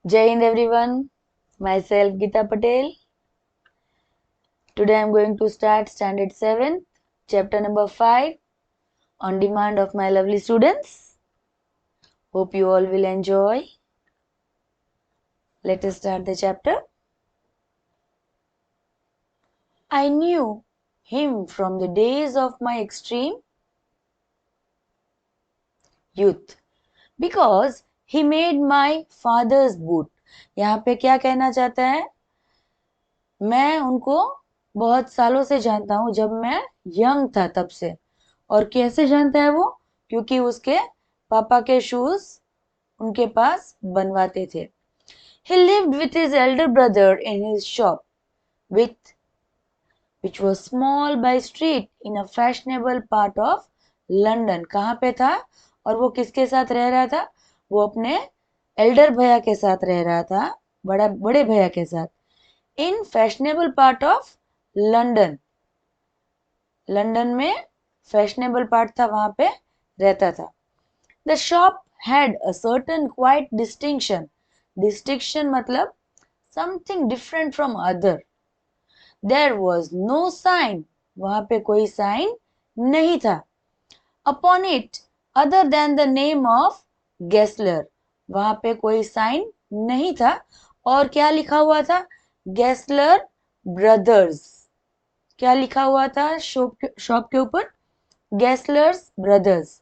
Jai Hind everyone, myself Geeta Patel. Today I am going to start standard 7, chapter number 5 on demand of my lovely students. Hope you all will enjoy. Let us start the chapter. I knew him from the days of my extreme youth because he made my father's boot. यहाँ पे क्या कहना चाहता है? मैं उनको बहुत सालों से जानता हूँ, जब मैं यंग था तब से। और कैसे जानता है वो? क्योंकि उसके पापा के शूज उनके पास बनवाते थे। He lived with his elder brother in his shop, which was small by street in a fashionable part of London. कहाँ पे था और वो किसके साथ रह रहा था? वो अपने एल्डर भैया के साथ रह रहा था, बड़े भैया के साथ। In fashionable part of London, London में फैशनेबल पार्ट था, वहां पे रहता था। The shop had a certain quiet distinction. Distinction मतलब something different from other. There was no sign, वहां पे कोई साइन नहीं था। Upon it other than the name of Gessler, वहां पे कोई साइन नहीं था। और क्या लिखा हुआ था? Gessler brothers. क्या लिखा हुआ था शॉप के ऊपर? Gesslers brothers.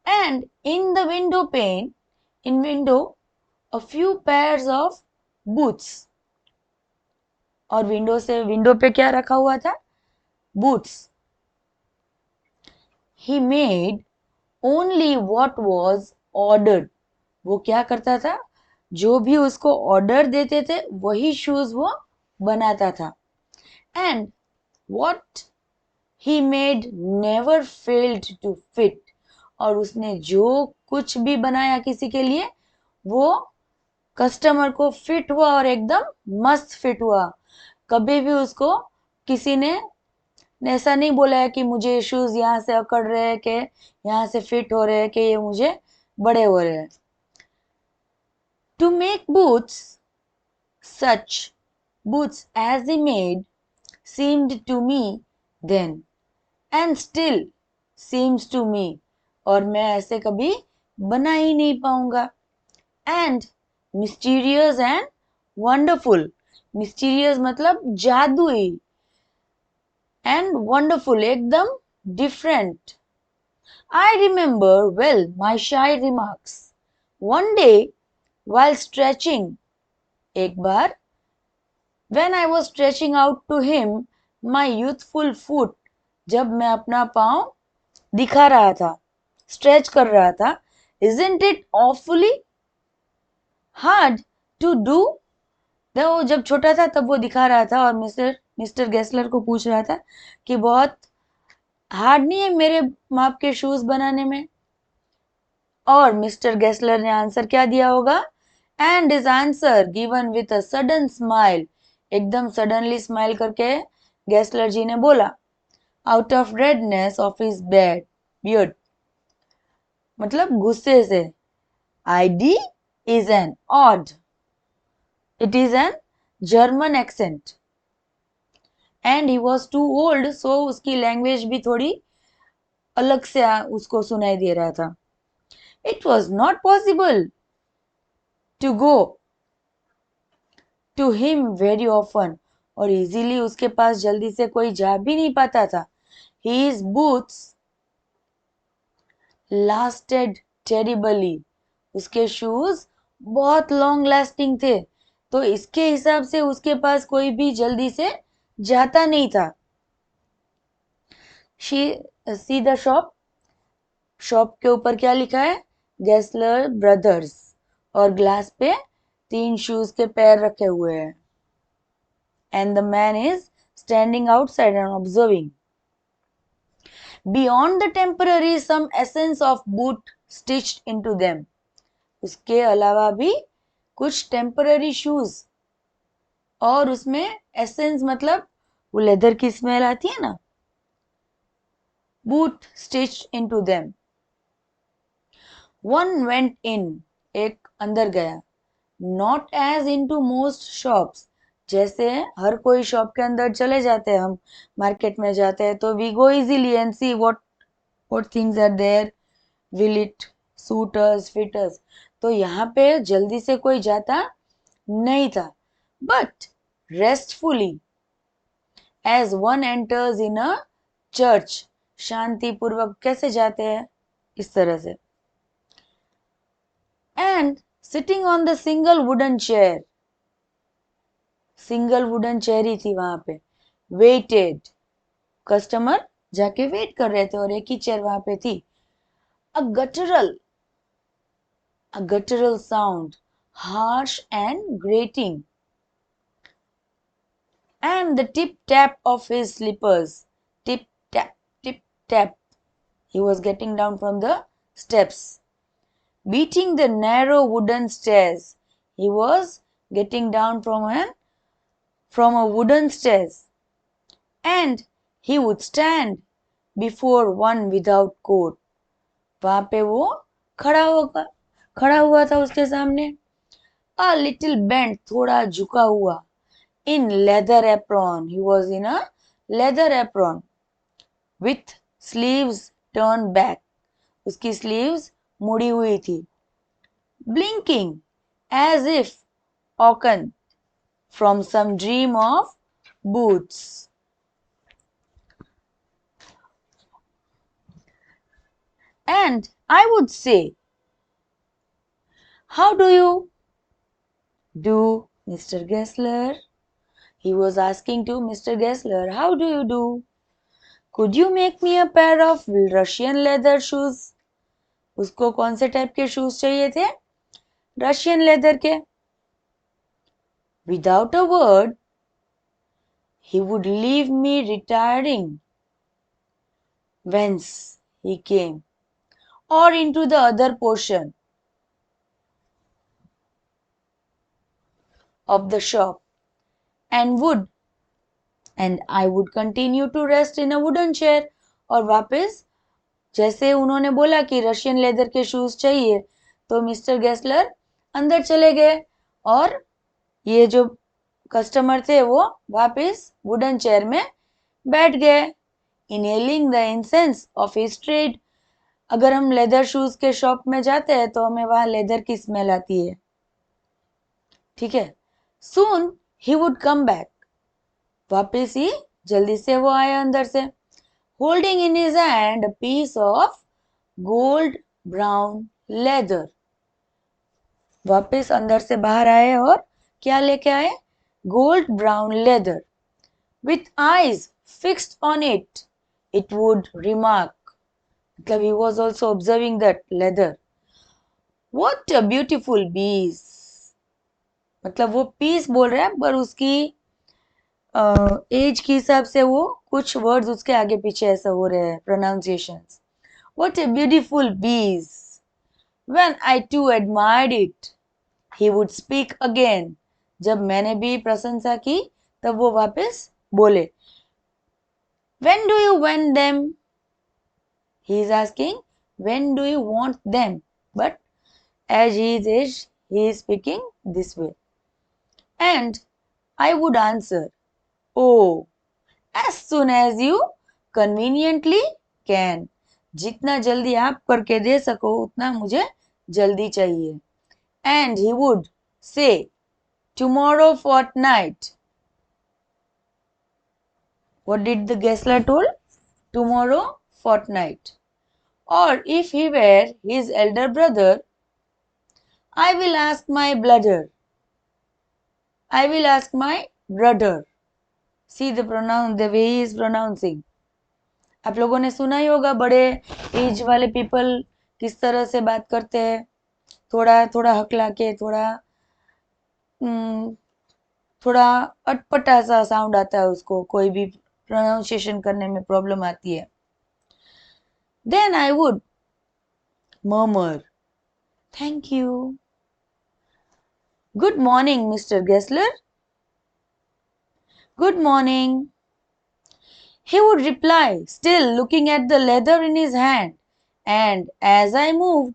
And in the window pane, in window, a few pairs of boots. और विंडो पे क्या रखा हुआ था? Boots. He made only what was ordered. वो क्या करता था? जो भी उसको ऑर्डर देते थे वही शूज वो बनाता था। And what he made never failed to fit. और उसने जो कुछ भी बनाया किसी के लिए, वो कस्टमर को फिट हुआ और एकदम मस्त फिट हुआ। कभी भी उसको किसी ने ऐसा नहीं बोला है कि मुझे शूज यहाँ से अकड़ रहे हैं, कि यहाँ से फिट हो रहे हैं, कि ये मुझे बड़े हो रहे हैं। To make boots, such boots as he made seemed to me then and still seems to me, और मैं ऐसे कभी बना ही नहीं पाऊंगा। and mysterious and wonderful, mysterious मतलब जादुई, and wonderful एकदम different. I remember well my shy remarks one day while stretching, एक बार when I was stretching out to him my youthful foot, जब मैं अपना पाँव दिखा रहा था, स्ट्रेच कर रहा था। Isn't it awfully hard to do? वो जब छोटा था तब वो दिखा रहा था, और मिस्टर गेस्लर को पूछ रहा था कि बहुत हार्ड नहीं है मेरे माप के शूज बनाने में? और मिस्टर गेस्लर ने आंसर क्या दिया होगा? And is answer given with a sudden smile, एकदम सडनली स्माइल करके गेस्लर जी ने बोला, out of redness of his beard, मतलब गुस्से से, ID is an odd, it is an German accent, and he was too old, so उसकी language भी थोड़ी अलग से उसको सुनाई दे रहा था। It was not possible to go to him very often, और इजीली उसके पास जल्दी से कोई जा भी नहीं पाता था। His boots lasted terribly, उसके शूज बहुत लॉन्ग लास्टिंग थे, तो इसके हिसाब से उसके पास कोई भी जल्दी से जाता नहीं था। सी द शॉप, शॉप के ऊपर क्या लिखा है? गेस्लर ब्रदर्स, और ग्लास पे 3 शूज के पैर रखे हुए हैं। And the man is standing outside and observing. Beyond the temporary some essence of boot stitched into them, उसके अलावा भी कुछ टेम्पररी शूज, और उसमें एसेंस मतलब वो लेदर की स्मेल आती है ना, boot stitched into them. One went in, एक अंदर गया। not as into most shops. जैसे हर कोई शॉप के अंदर चले जाते हैं, हम मार्केट में जाते हैं तो we go easily and see what things are there, will it suit us, fit us. तो यहाँ पे जल्दी से कोई जाता नहीं था, but restfully as one enters in a church. शांति पूर्वक कैसे जाते हैं, इस तरह से. And sitting on the single wooden chair, single wooden chair ही थी वहां पे. वेटेड, कस्टमर जाके वेट कर रहे थे और एक ही चेयर वहां पे थी. A guttural sound, harsh and grating. And the tip tap of his slippers. Tip tap, tip tap. He was getting down from the steps. Beating the narrow wooden stairs. He was getting down from a wooden stairs. And he would stand before one without coat. वहां पे वो खड़ा हुआ था उसके सामने. A little bent, थोड़ा झुका हुआ. In leather apron. He was in a leather apron. With sleeves turned back. उसकी sleeves मुड़ी हुई थी. Blinking as if awakened from some dream of boots. And I would say, how do you do, Mr. Gessler? He was asking to Mr. Gessler, how do you do? Could you make me a pair of Russian leather shoes? उसको कौन से type के shoes चाहिए थे? Russian leather के. Without a word, he would leave me retiring whence he came, or into the other portion of the shop, and I would continue to rest in a wooden chair. और वापस जैसे उन्होंने बोला कि Russian leather के shoes चाहिए, तो mister Gessler अंदर चले गए और ये जो कस्टमर थे वो वापस वुडन चेयर में बैठ गए. Inhaling the incense of his trade. अगर हम लेदर शूज के शॉप में जाते हैं तो हमें वहां लेदर की स्मेल आती है. ठीक है. सून ही वुड कम बैक. वापिस ही जल्दी से वो आए अंदर से. Holding in his hand a piece of gold brown leather. वापिस अंदर से बाहर आए और क्या लेके आए? Gold brown leather. With eyes fixed on it, it would remark. मतलब he was also observing that leather. What a beautiful piece. मतलब वो पीस बोल रहा है पर उसकी एज के हिसाब से वो कुछ वर्ड्स उसके आगे पीछे ऐसा हो रहे हैं pronunciations. What a beautiful piece. When I too admired it, he would speak again. जब मैंने भी प्रशंसा की तब वो वापस बोले. When do you want them? He is asking, when do you want them? But as he is speaking this way. And I would answer, oh, as soon as you conveniently can. जितना जल्दी आप करके दे सको उतना मुझे जल्दी चाहिए. And he would say, tomorrow fortnight. What did the Gessler told? Tomorrow fortnight. Or if he were his elder brother, I will ask my brother. I will ask my brother. See the way he is pronouncing. आप लोगों ने सुना ही होगा बड़े as वाले people किस तरह से बात करते हैं. थोड़ा थोड़ा हकला के, थोड़ा अटपटा सा साउंड आता है उसको. कोई भी प्रोनाउंसिएशन करने में प्रॉब्लम आती है. Then I would murmur, thank you. Good morning, Mr. Gessler. Good morning. He would reply, still looking at the leather in his hand. And as I moved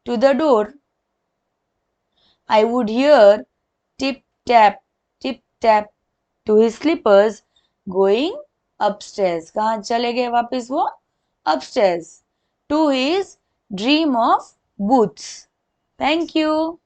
to the door, I would hear tip tap to his slippers going upstairs. कहाँ चले गए वापस वो? Upstairs to his dream of boots. Thank you.